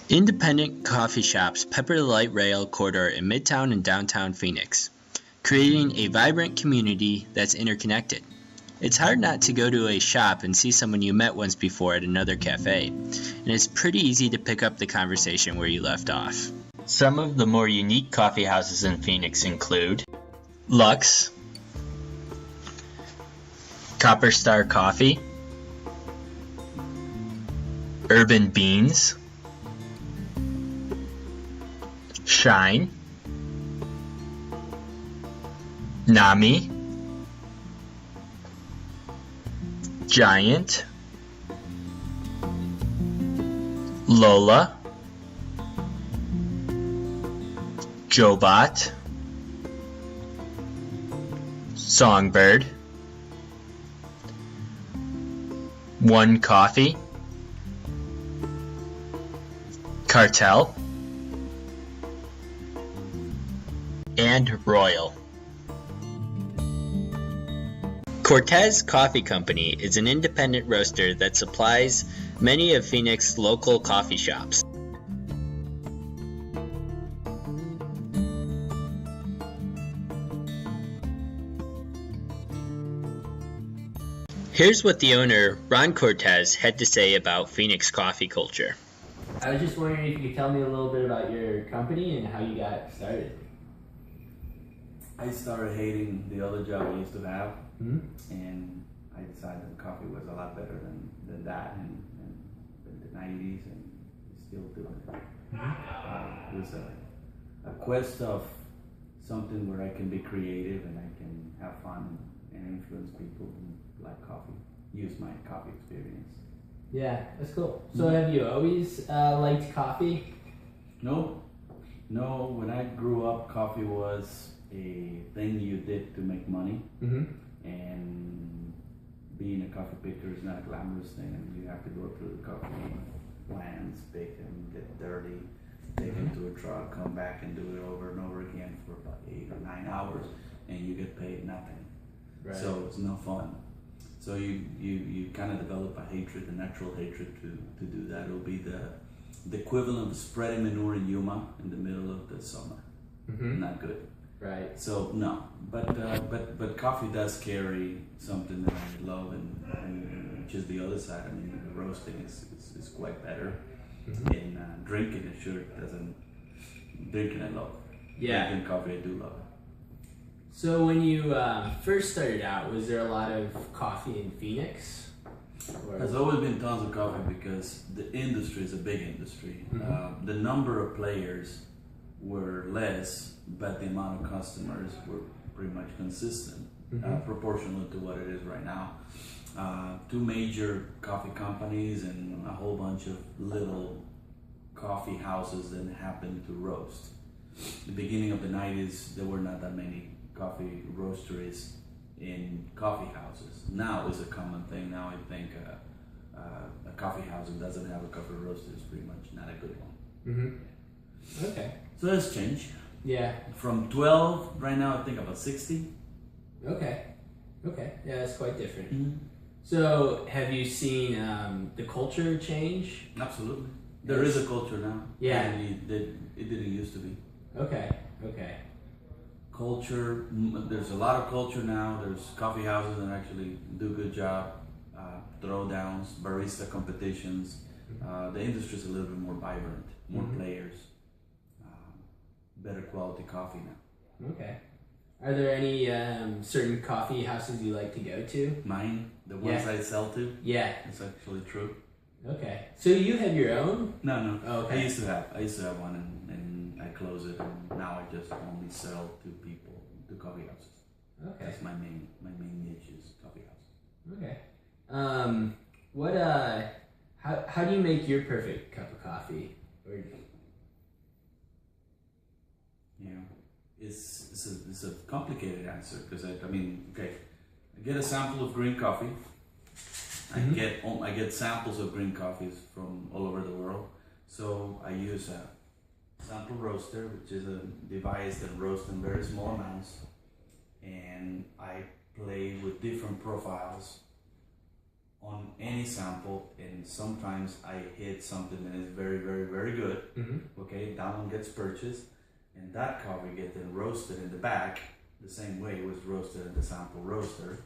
Independent coffee shops pepper the light rail corridor in Midtown and downtown Phoenix, creating a vibrant community that's interconnected. It's hard not to go to a shop and see someone you met once before at another cafe, and it's pretty easy to pick up the conversation where you left off. Some of the more unique coffee houses in Phoenix include Lux, Copper Star Coffee, Urban Beans, Shine, Nami, Giant, Lola, Jobot, Songbird, One Coffee, Cartel, and Royal. Cortez Coffee Company is an independent roaster that supplies many of Phoenix's local coffee shops. Here's what the owner, Ron Cortez, had to say about Phoenix coffee culture. I was just wondering if you could tell me a little bit about your company and how you got started. I started hating the other job I used to have, Mm-hmm. and I decided that coffee was a lot better than that in the 90s, and still doing it. It was a quest of something where I can be creative and I can have fun and influence people who like coffee, use my coffee experience. Yeah, that's cool. So have you always liked coffee? No, when I grew up, coffee was a thing you did to make money. Mm-hmm. And being a coffee picker is not a glamorous thing. I mean, you have to go through the coffee lands, pick them, get dirty, take them to a truck, come back and do it over and over again for about 8 or 9 hours, and you get paid nothing. Right. So it's no fun. So you kind of develop a hatred, a natural hatred to do that. It'll be the equivalent of spreading manure in Yuma in the middle of the summer. Mm-hmm. Not good. Right. So no, but coffee does carry something that I love, and which is the other side. I mean, the roasting is quite better, Mm-hmm. and drinking it sure doesn't. Drinking I love. Yeah. Drinking coffee I do love. So when you first started out, was there a lot of coffee in Phoenix? Or... There's always been tons of coffee because the industry is a big industry. Mm-hmm. The number of players were less, but the amount of customers were pretty much consistent, Mm-hmm. proportional to what it is right now. 2 major coffee companies and a whole bunch of little coffee houses that happen to roast. The beginning of the 90s, there were not that many coffee roasteries in coffee houses. Now it's a common thing. Now I think a coffee house that doesn't have a coffee roaster is pretty much not a good one. Mm-hmm. Okay. So that's changed. Yeah. From 12 right now, I think about 60. Okay. Yeah, that's quite different. Mm-hmm. So have you seen the culture change? Absolutely. There is a culture now. Yeah. And it didn't used to be. Okay. Culture, there's a lot of culture now. There's coffee houses that actually do a good job. Throwdowns, barista competitions. The industry is a little bit more vibrant, more Mm-hmm. players, better quality coffee now. Okay. Are there any certain coffee houses you like to go to? Mine, the ones Yeah. I sell to, Yeah. it's actually true. Okay. So you have your own? No. Oh, okay. I used to have one, and I closed it, and now I just only sell to people, to coffee houses. Okay. That's my main niche is coffee houses. Okay. How do you make your perfect cup of coffee? Or Yeah, it's a complicated answer because I get a sample of green coffee. Mm-hmm. I get samples of green coffees from all over the world. So I use a sample roaster, which is a device that roasts in very small amounts, and I play with different profiles on any sample, and sometimes I hit something that is very, very, very good. Okay, that one gets purchased, and that coffee gets then roasted in the back the same way it was roasted in the sample roaster.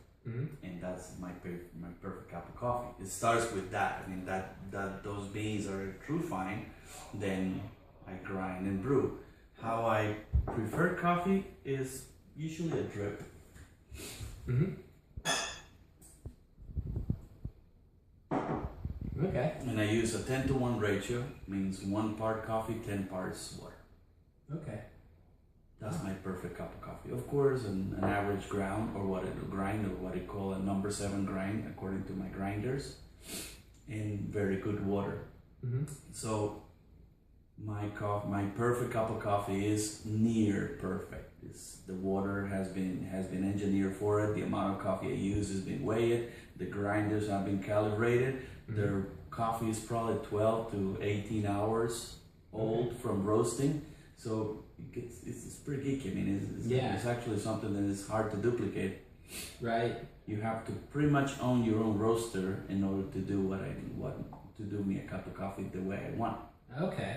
And that's my perfect cup of coffee. It starts with that. I mean that those beans are true fine. Then I grind and brew. How I prefer coffee is usually a drip. Okay. And I use a 10-to-1 ratio. Means 1 part coffee, 10 parts water. Okay. That's my perfect cup of coffee. Of course, an average grind or what I call a number 7 grind according to my grinders, in very good water. So my perfect cup of coffee is near perfect. The water has been engineered for it. The amount of coffee I use has been weighed. The grinders have been calibrated. Their coffee is probably 12 to 18 hours old from roasting. So it's pretty geeky. I mean, it's actually something that is hard to duplicate. Right. You have to pretty much own your own roaster in order to do to do me a cup of coffee the way I want. Okay.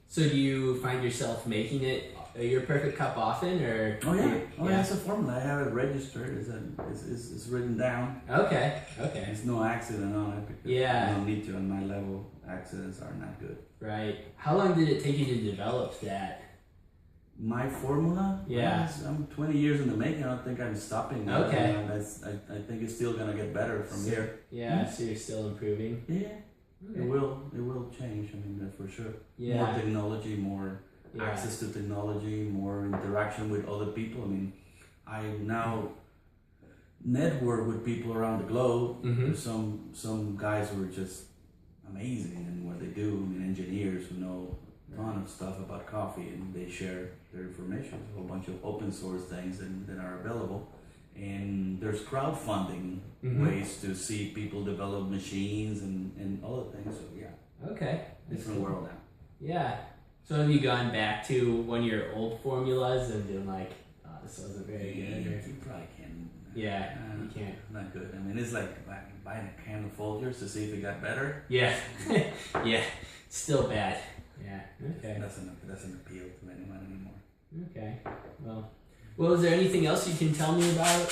So do you find yourself making it your perfect cup often, or? Oh yeah. That's a formula. I have it registered. It's written down. Okay. There's no accident on it because I don't need to on my level. Accidents are not good. Right. How long did it take you to develop that? My formula? Yeah. I'm 20 years in the making. I don't think I'm stopping. Okay. I think it's still gonna get better from here. Yeah. So you're still improving. Yeah. Okay. It will change. I mean, that's for sure. Yeah. More technology, more access to technology, more interaction with other people. I mean, I now network with people around the globe. There's some guys who are just amazing in what they do. I mean, engineers who know a ton of stuff about coffee, and they share their information. A whole bunch of open source things that are available. And there's crowdfunding ways to see people develop machines and other things. So yeah. Okay. Different world now. Yeah. So have you gone back to one of your old formulas and been like, oh, this wasn't very good? Or... You probably can. Yeah, you can't. Not good. I mean, it's like buying a can of Folgers to see if it got better. Yeah. Yeah. Still bad. Yeah. Okay. Doesn't appeal to anyone anymore. Okay. Well, is there anything else you can tell me about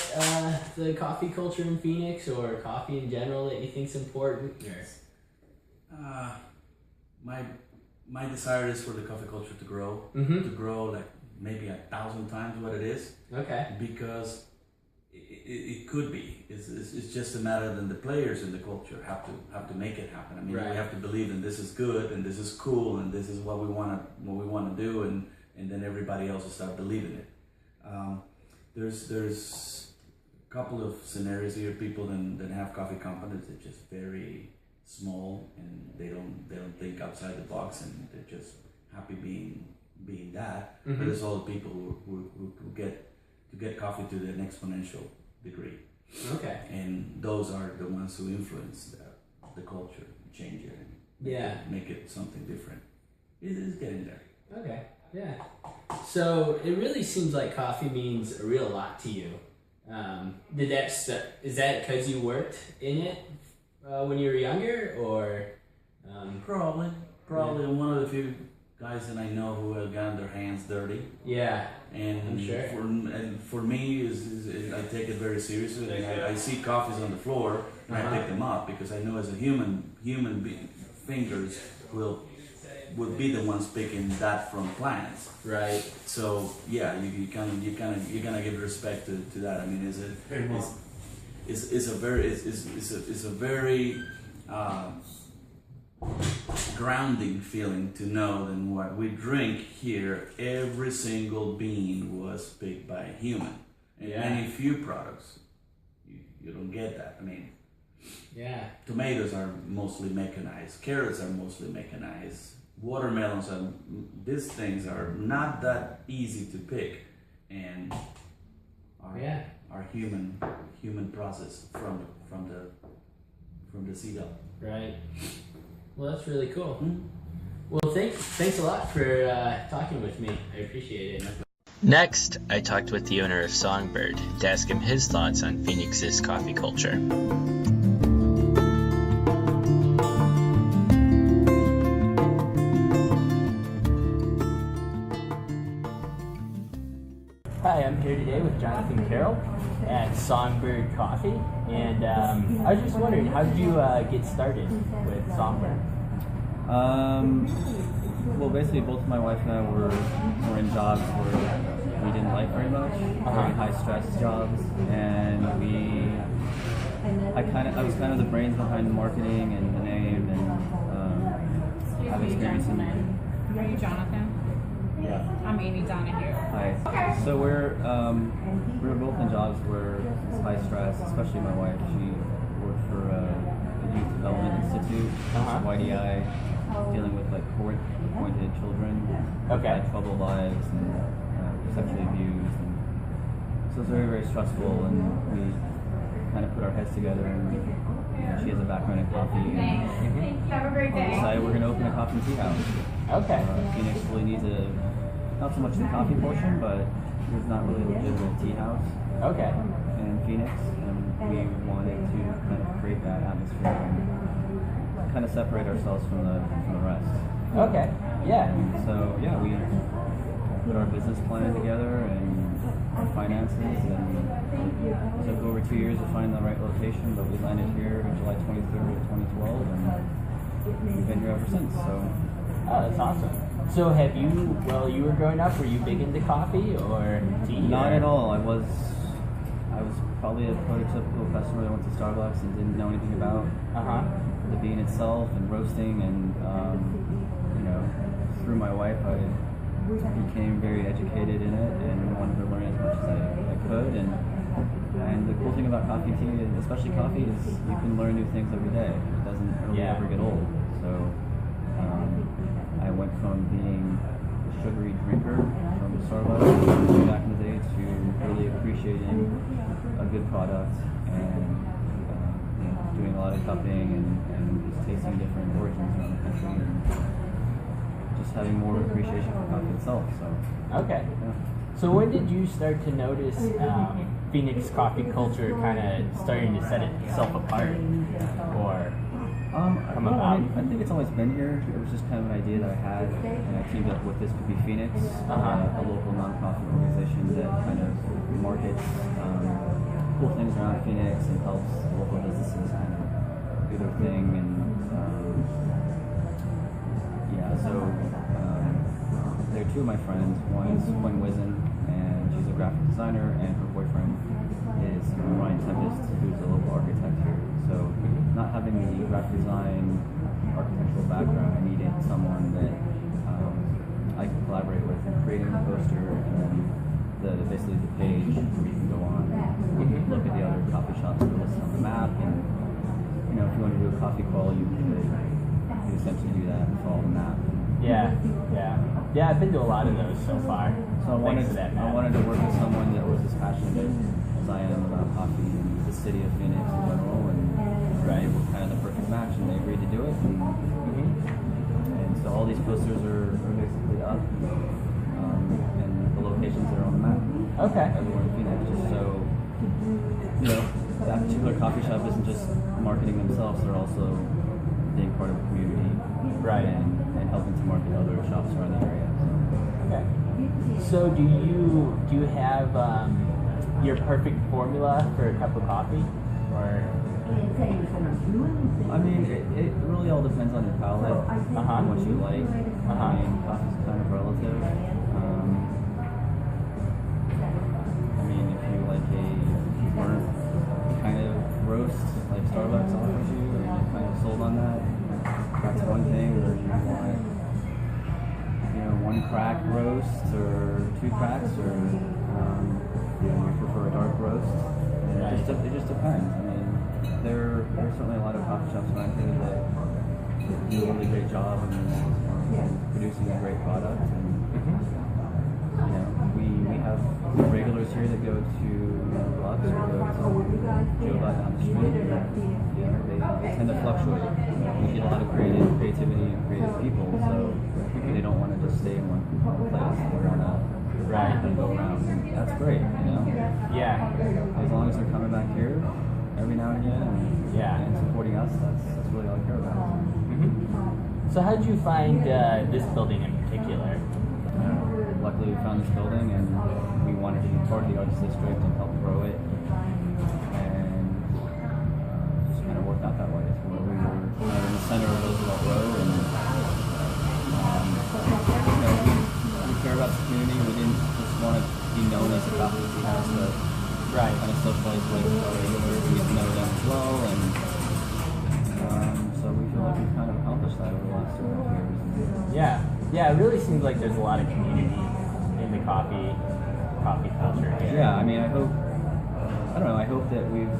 the coffee culture in Phoenix or coffee in general that you think's important? Or? My desire is for the coffee culture to grow, like maybe 1,000 times what it is. Okay. Because it could be. It's just a matter that the players in the culture have to make it happen. I mean, we have to believe that this is good and this is cool and this is what we want to do, and then everybody else will start believing it. There's a couple of scenarios here. People that have coffee companies, they're just very small and they don't think outside the box, and they're just happy being that. But there's all the people who get coffee to an exponential degree. Okay. And those are the ones who influence the culture, change it, and make it something different. It is getting there. Okay. Yeah. So it really seems like coffee means a real lot to you. Is that because you worked in it when you were younger, or? Probably. I'm one of the few guys that I know who have gotten their hands dirty. Yeah. And I'm sure. For me, is I take it very seriously. I see coffees on the floor and I pick them up because I know as a human fingers would be the ones picking that from plants. Right. So yeah, you kind of give respect to that. I mean, it's a very grounding feeling to know that what we drink here, every single bean was picked by a human. And many few products, you don't get that. I mean, tomatoes are mostly mechanized, carrots are mostly mechanized, watermelons these things are not that easy to pick, and are human process from the seed up. Right. Well, that's really cool. Well, thanks a lot for talking with me. I appreciate it. Next, I talked with the owner of Songbird to ask him his thoughts on Phoenix's coffee culture. Hi, I'm here today with Jonathan Carroll at Songbird Coffee, and I was just wondering, how did you get started with Songbird? Well, basically, both my wife and I were in jobs where we didn't like very much, very high stress jobs, and I was kind of the brains behind the marketing and the name, and I've experienced in. Are you Jonathan? Yeah. I'm Amy Donahue. Hi. So we were both in jobs where it's high stress, especially my wife. She worked for a youth development institute, YDI, dealing with like court-appointed children who had troubled lives and sexually abused. And so it was very, very stressful, and we kind of put our heads together, and she has a background in coffee, and Have a great we day. decided we're going to open a coffee and tea house. Okay. Phoenix really needs not so much the coffee portion, but there's not really a legitimate tea house Okay. in Phoenix, and we wanted to kind of create that atmosphere and kind of separate ourselves from the rest. Okay. Yeah. So yeah, we put our business plan together and our finances, and it took over 2 years to find the right location, but we landed here on July 23rd of 2012, and we've been here ever since. So. Oh, that's awesome. So while you were growing up, were you big into coffee or tea? Not at all. I was probably a prototypical customer that went to Starbucks and didn't know anything about the bean itself and roasting, and through my wife I became very educated in it and wanted to learn as much as I could, and the cool thing about coffee and tea, especially coffee, is you can learn new things every day. It doesn't really ever get old. So I went from being a sugary drinker from Starbucks back in the day to really appreciating a good product and doing a lot of cupping and just tasting different origins around the country and just having more appreciation for coffee itself. So Okay. yeah. So when did you start to notice Phoenix coffee culture kind of starting to set itself apart, or come about? I think it's always been here. It was just kind of an idea that I had, and I teamed up with This Could Be Phoenix, a local nonprofit organization that kind of markets cool things around Phoenix and helps local businesses kind of do their thing. And so there are two of my friends. One is Gwen Wizen, and she's a graphic designer, and her boyfriend is Ryan Tempest, who's a local architect here. So not having the graphic design architectural background, I needed someone that I could collaborate with in creating the poster and then basically the page where you can go on and look at the other coffee shops that are listed on the map, and if you want to do a coffee crawl, you could essentially do that and follow the map. Yeah, I've been to a lot of those so far. So I wanted to to work with someone that was as passionate as I am about coffee and the city of Phoenix in general, and it was kind of the perfect match, and they agreed to do it. And so all these posters are basically up, and the locations that are on the map. Okay. Everywhere in Phoenix, just so that particular coffee shop isn't just marketing themselves; they're also being part of the community, and helping to market other shops around the area. Okay. So do you have your perfect formula for a cup of coffee, or? I mean, it really all depends on your palate and what you like. I mean, coffee's kind of relative. I mean, if you like a burnt kind of roast like Starbucks offers you, or you're kind of sold on that, that's one thing. Or you want, one crack roast or two cracks, or you prefer a dark roast. It just depends. I mean, there are certainly a lot of coffee shops around here that do a really great job and producing a great product. And we have regulars here that go to Lux or go to Joe Bud down the street. They tend to fluctuate. We get a lot of creativity and creative people, so they don't want to just stay in one place. They want to go around. And that's great, Yeah. As long as they're coming back here every now and again and supporting us, that's really all I care about. So how did you find this building in particular? luckily we found this building and we wanted to be part of the arts district and help grow it. And just kind of worked out that way. So we were kind of in the center of Roosevelt Road, and we care about the community. We didn't just want to be known as a coffee house, but kind of socialize with our regulars, get to know them as well, and so we feel like we've kind of accomplished that over the last 2 years. Yeah, it really seems like there's a lot of community in the coffee culture here. Yeah, I mean, I hope that we've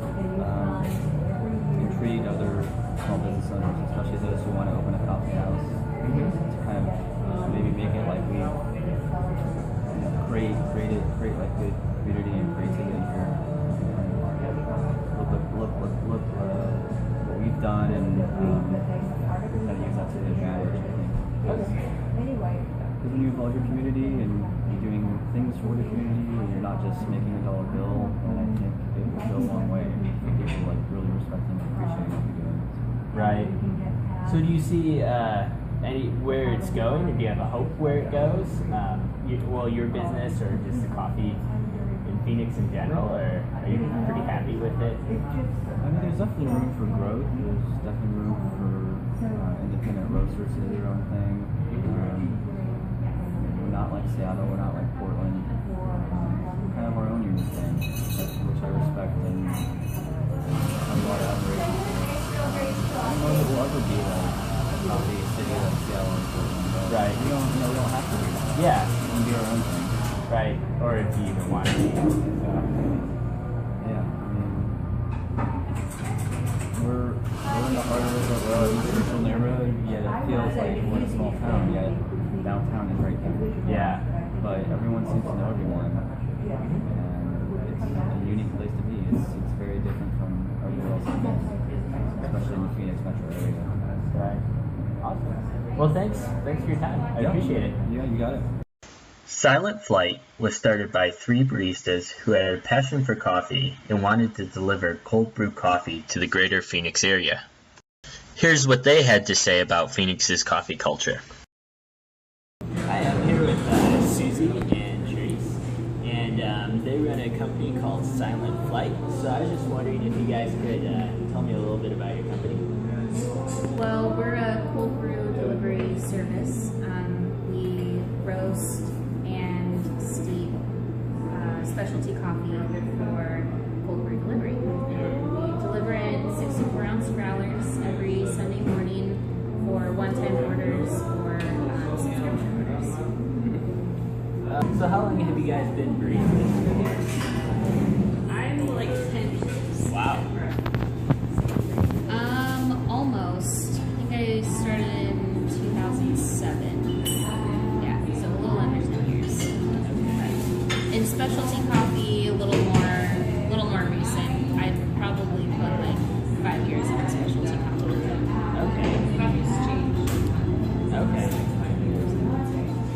intrigued other small business owners, especially those who want to open a coffee house, to kind of maybe make it like we create like good community and creativity here. Look what we've done, and kind of use that to the advantage, I think. Because when you involve your community and you're doing things for the community and you're not just making a dollar bill, and I think it will go a long way. People like really respecting and appreciating what you're doing. Right. So do you see where it's going, or do you have a hope where it goes? Your business or just the coffee in Phoenix in general, or are you pretty happy with it? I mean, there's definitely room for growth. There's definitely room for independent roasters to do their own thing. We're not like Seattle, we're not like Portland. We're kind of our own unique thing, which I respect and have a lot of admiration for. I don't know if it will ever be like a coffee city like Seattle and Portland. Right. We don't have to be. Yeah. We can be our own thing. Right. Or if you even want to be. So. Yeah, I mean, we're in the heart of the road, central neighborhood, yet it feels like we're in a small town, yet downtown is right there. Yeah. But everyone seems to know everyone, and it's a unique place to be. It's very different from everywhere else I've been, especially in the Phoenix metro area. Right. Awesome. Well, thanks for your time. I appreciate it. Yeah, you got it. Silent Flight was started by 3 baristas who had a passion for coffee and wanted to deliver cold brew coffee to the greater Phoenix area. Here's what they had to say about Phoenix's coffee culture. I am here with Susie and Therese, and they run a company called Silent Flight. So I was just wondering if you guys could tell me a little bit about your company. Well, we're a cold brew delivery service. We roast and steep specialty coffee for cold brew delivery. We deliver it 64-ounce growlers every Sunday morning for one-time orders or subscription orders. So how long have you guys been baristas? I'm like 10 years. Wow. Almost. I think I started in 2007. Yeah, so a little under 10 years. In specialty coffee, a little more recent. I'd probably put like 5 years in specialty coffee. Okay. Coffee's changed. Okay.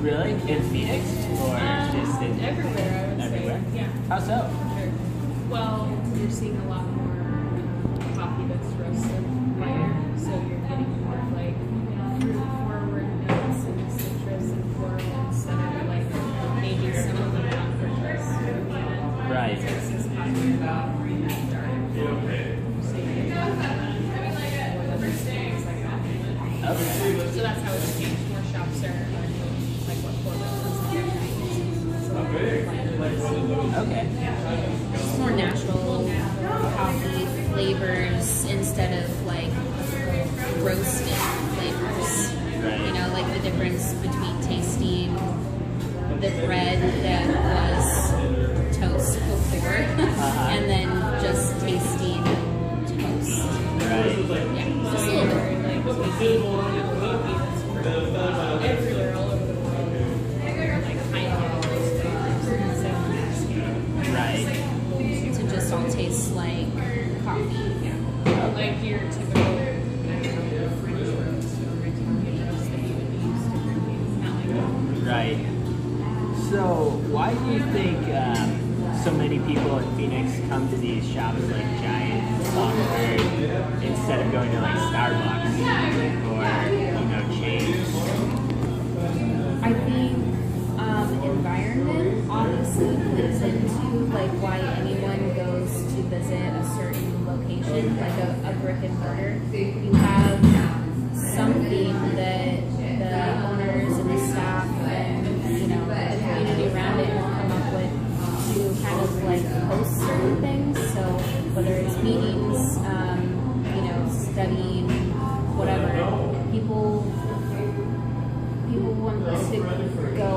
Really? In Phoenix? Or just in Everywhere, I would everywhere? say. Yeah. How so? Sure. Well, you're seeing a lot more coffee that's roasted lighter, so you're getting more like fruit forward notes and citrus and floral instead of like maybe some of the non-citrus. Right. Texas coffee about dark. So you get things like that. Okay. So that's how it's changed. More shops are doing like what Portland does. Okay. Just more natural coffee flavors instead of like roasted flavors. Right. You know, like the difference between tasting the bread that was toast before and then just tasting toast. Right. Yeah, just a little bit. Everywhere, all over the world. Like high-end roasters and Right. To just all taste like coffee. like your typical French roast or Italian roast that you would be used to drinking. Not like that. Right. So why do you think so many people in Phoenix come to these shops like Giant, Songbird, instead of going to like Starbucks or chains? I think honestly plays into like why anyone goes to visit a certain location, like a brick and mortar. You have something that the owners and the staff and the community around it have come up with to kind of like host certain things. So whether it's meetings, studying, whatever, people want to go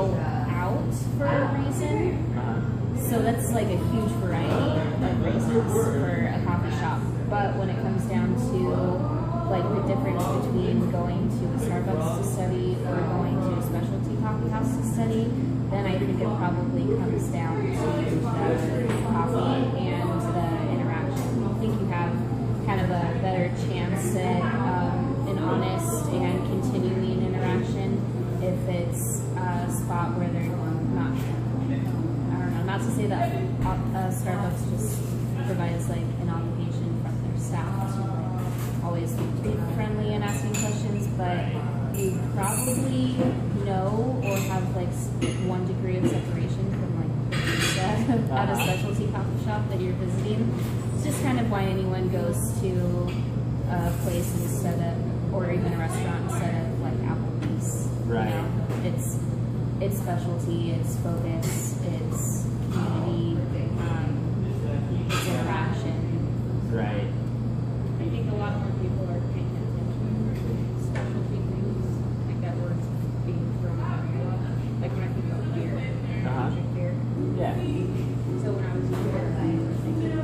out for a reason. So that's like a huge variety of reasons for a coffee shop. But when it comes down to like the difference between going to a Starbucks to study or going to a specialty coffee house to study, then I think it probably comes down to the coffee and the interaction. I think you have kind of a better chance at an honest and continuing interaction if it's a spot where they're not, I don't know, not to say that Starbucks just provides like an obligation from their staff to like always be friendly and asking questions, but you probably know or have like 1 degree of separation from like at a specialty coffee shop that you're visiting. It's just kind of why anyone goes to a place instead of, or even a restaurant instead of like Applebee's. Right. It's specialty, it's focus, it's community, it's interaction. Right. I think a lot more people are paying attention to specialty things, like that word's being thrown out a lot. Like when I think of beer, magic beer. Yeah. So when I was younger, I was thinking,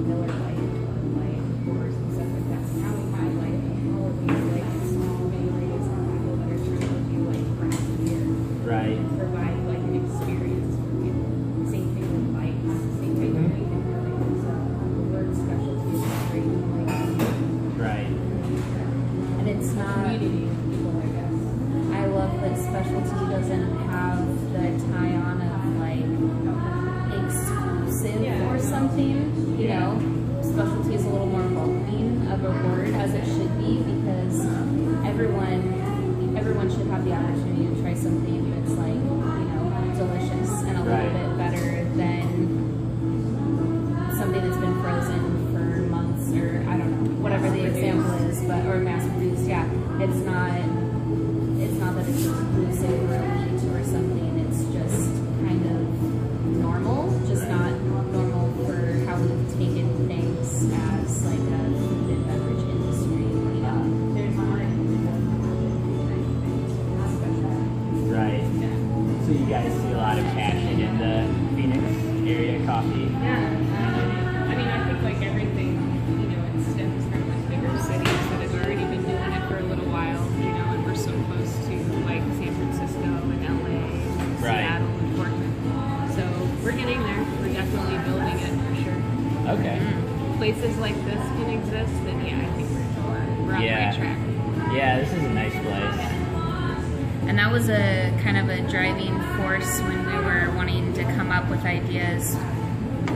Miller Lite, like Coors and stuff like that. Now we have like all of these like small breweries and people that are trying to do like craft beer. Right. Provide like an experience for people. Same thing with bikes. Same thing with anything really. So the word specialty is great. Right. And it's not, Community of people, I guess. I love that specialty doesn't have the tie-on of like exclusive or something, you know. Specialty is a little more welcoming of a word as it should be, because everyone should have the opportunity to try something that's like, delicious and a little bit better than something that's been frozen for months, or I don't know, whatever the example is, but or mass produced. Yeah, it's not that it's exclusive or elite or something. It's just kind of normal, just not normal for how we've taken things as like a food and beverage industry. There's more Right. So you guys see a lot of passion in the Phoenix area coffee. Yeah. I mean, I think like everything, it stems from like bigger cities that have already been doing it for a little while, and we're so close to like San Francisco and LA, and Seattle and Portland. So we're getting there. We're definitely building it for sure. Okay. Places like this can exist, then yeah, I think we're on the right track. Yeah, this is a nice place. And that was a kind of a driving force when we were wanting to come up with ideas,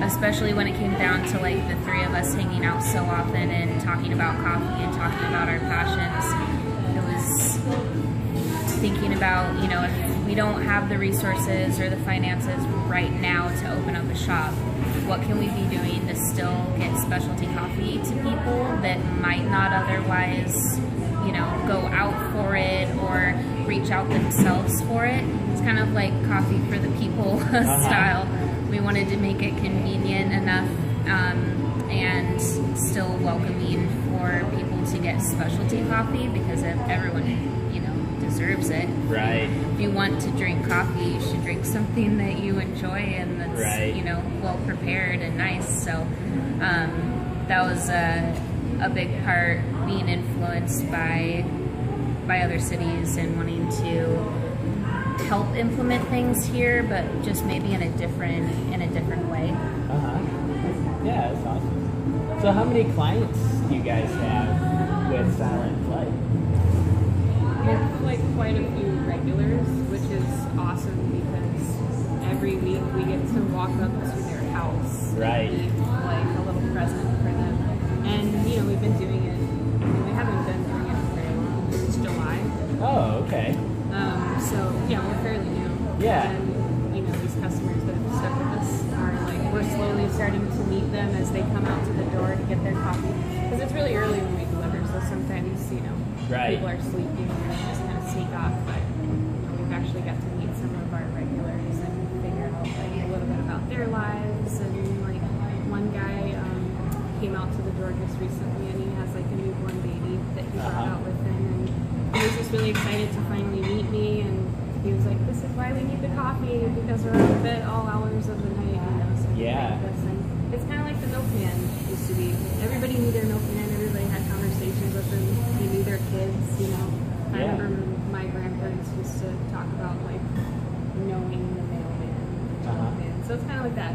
especially when it came down to like the three of us hanging out so often and talking about coffee and talking about our passions. It was thinking about, if we don't have the resources or the finances right now to open up a shop, what can we be doing to still get specialty coffee to people that might not otherwise, go out for it or reach out themselves for it. It's kind of like coffee for the people style. We wanted to make it convenient enough and still welcoming for people to get specialty coffee, because everyone, deserves it. Right. If you want to drink coffee, you should drink something that you enjoy and that's, well prepared and nice. So that was a big part, being influenced by other cities and wanting to help implement things here, but just maybe in a different way. Yeah, that's awesome. So how many clients do you guys have with Silent Flight? We have like quite a few regulars, which is awesome because every week we get to walk up to their house Right. and leave like a little present for them. And we've been doing it. We haven't been doing it for very long. It's July. Oh, okay. So yeah, we're fairly new. Yeah. And these customers that have actually starting to meet them as they come out to the door to get their coffee. Because it's really early when we deliver, so sometimes, Right. people are sleeping and just kind of sneak off. But we've actually got to meet some of our regulars and figure out a little bit about their lives. And one guy came out to the door just recently, and he has a newborn baby that he brought out with him. And he was just really excited to finally meet me, and he was like, "This is why we need the coffee, because we're up at all hours of the night." So he Yeah. liked us. And it's kind of like the milkman used to be. Everybody knew their milkman. Everybody had conversations with them. They knew their kids. I Yeah. remember my grandparents used to talk about knowing the mailman, the milkman. So it's kind of like that.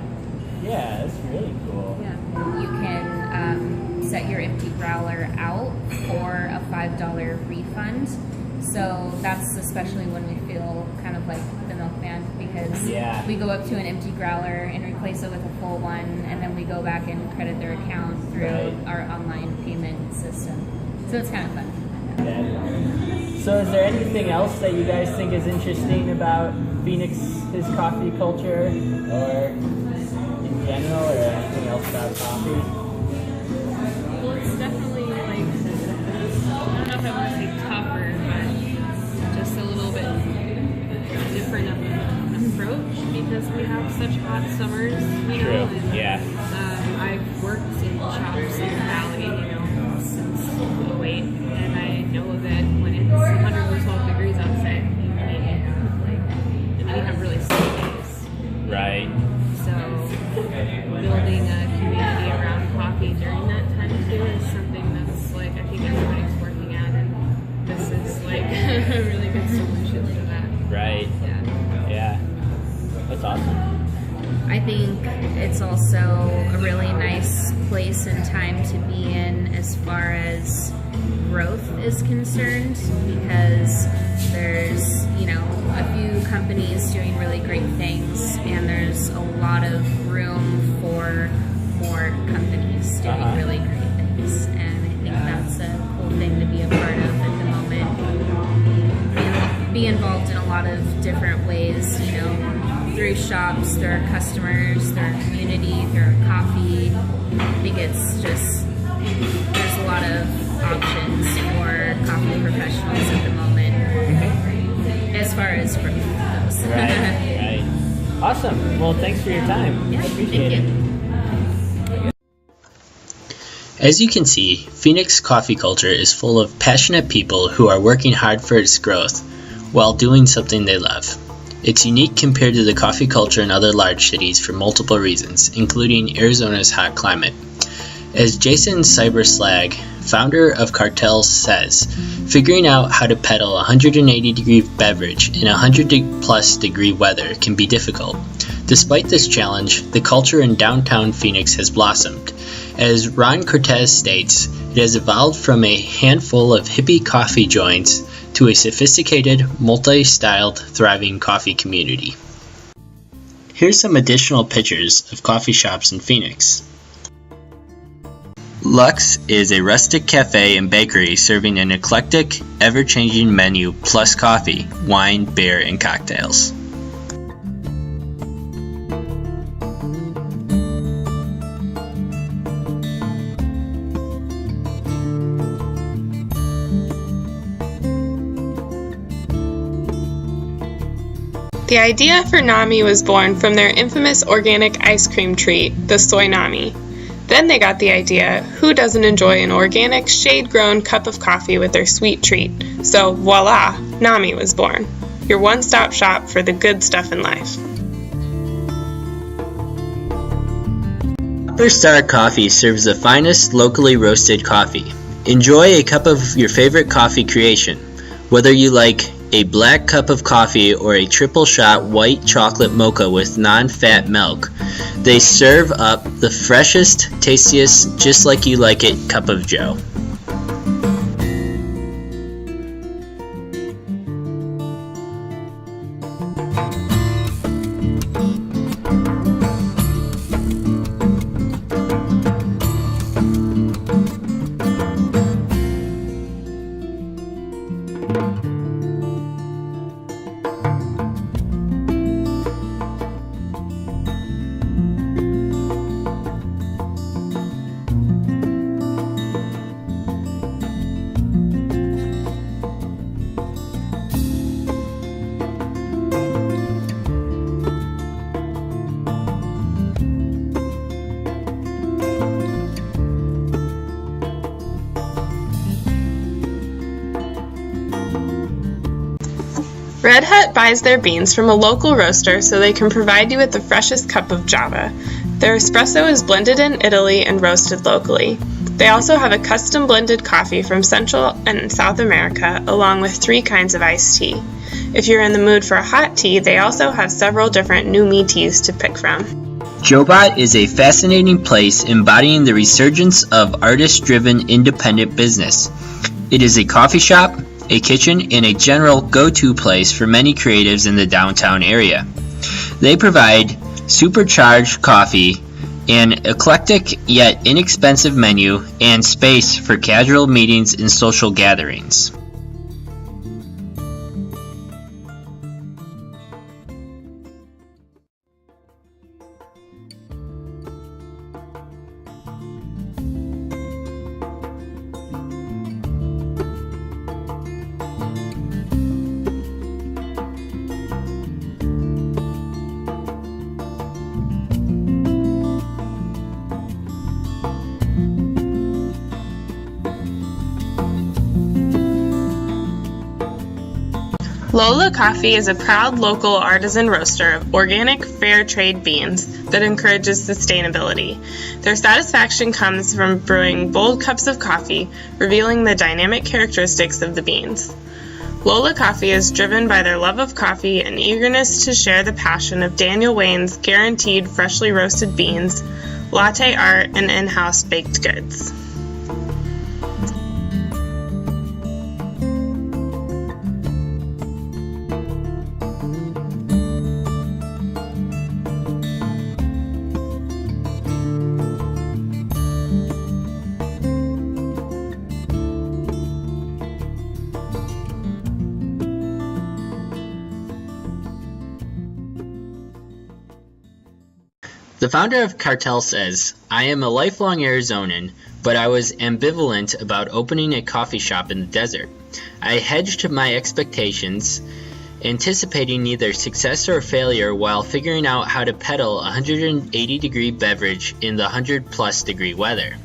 Yeah, that's really cool. Yeah. You can set your empty growler out for a $5 refund. So that's especially when we feel kind of like the milkman, because Yeah. we go up to an empty growler and replace it with a full one, and then we go back and credit their account through Right. our online payment system. So it's kind of fun. Yeah. So is there anything else that you guys think is interesting about Phoenix's coffee culture, or in general, or anything else about coffee? Well, it's definitely I don't know if I want to say tougher, but just a little bit different of an approach, because we have such hot summers, True. and, Yeah. I've worked in shops in the valley, since 08, and I know that when it's 112 degrees outside, we have really sunny days. Right. So building a community around coffee during that time too is something that's I think everybody's working at, and this is a really good solution to that. Right. Yeah. Yeah. That's awesome. I think it's also a really nice place and time to be in as far as growth is concerned, because there's, a few companies doing really great things, and there's a lot of room for more companies doing really great things. And I think that's a cool thing to be a part of at the moment. Be involved in a lot of different ways, through shops, through our customers, through our community, through our coffee. I think it's just, there's a lot of options for coffee professionals at the moment, as far as growth goes. Right. Awesome. Well, thanks for your time. Yeah, I appreciate thank it. you. As you can see, Phoenix coffee culture is full of passionate people who are working hard for its growth while doing something they love. It's unique compared to the coffee culture in other large cities for multiple reasons, including Arizona's hot climate. As Jason Cyberslag, founder of Cartel, says, figuring out how to peddle a 180-degree beverage in 100-plus degree weather can be difficult. Despite this challenge, the culture in downtown Phoenix has blossomed. As Ron Cortez states, it has evolved from a handful of hippie coffee joints to a sophisticated, multi-styled, thriving coffee community. Here's some additional pictures of coffee shops in Phoenix. Lux is a rustic cafe and bakery serving an eclectic, ever-changing menu plus coffee, wine, beer, and cocktails. The idea for Nami was born from their infamous organic ice cream treat, the Soy Nami. Then they got the idea, who doesn't enjoy an organic, shade-grown cup of coffee with their sweet treat? So voila, Nami was born. Your one-stop shop for the good stuff in life. Upper Star Coffee serves the finest locally roasted coffee. Enjoy a cup of your favorite coffee creation. Whether you like a black cup of coffee or a triple shot white chocolate mocha with non-fat milk, they serve up the freshest, tastiest, just like you like it cup of joe. Red Hut buys their beans from a local roaster so they can provide you with the freshest cup of Java. Their espresso is blended in Italy and roasted locally. They also have a custom blended coffee from Central and South America, along with 3 kinds of iced tea. If you're in the mood for a hot tea, they also have several different new me teas to pick from. Jobot is a fascinating place embodying the resurgence of artist-driven independent business. It is a coffee shop, a kitchen, and a general go-to place for many creatives in the downtown area. They provide supercharged coffee, an eclectic yet inexpensive menu, and space for casual meetings and social gatherings. Lola Coffee is a proud local artisan roaster of organic, fair trade beans that encourages sustainability. Their satisfaction comes from brewing bold cups of coffee, revealing the dynamic characteristics of the beans. Lola Coffee is driven by their love of coffee and eagerness to share the passion of Daniel Wayne's guaranteed freshly roasted beans, latte art, and in-house baked goods. The founder of Cartel says, "I am a lifelong Arizonan, but I was ambivalent about opening a coffee shop in the desert. I hedged my expectations, anticipating neither success or failure while figuring out how to peddle a 180-degree beverage in the 100-plus degree weather.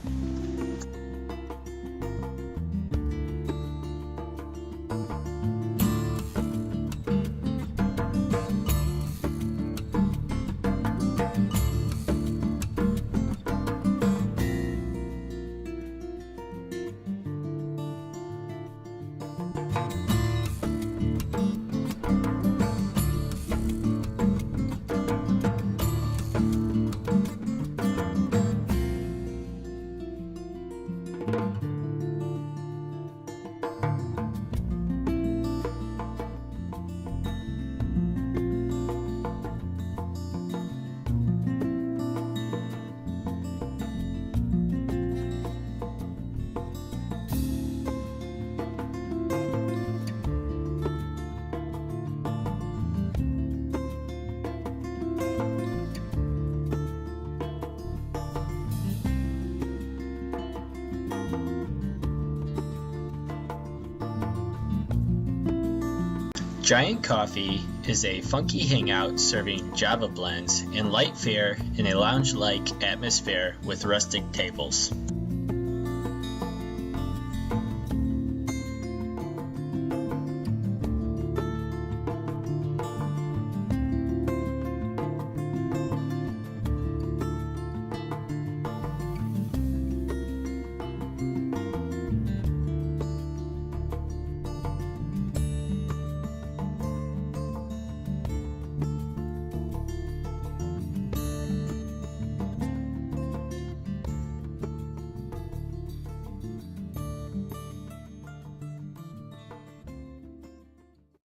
Giant Coffee is a funky hangout serving Java blends and light fare in a lounge-like atmosphere with rustic tables.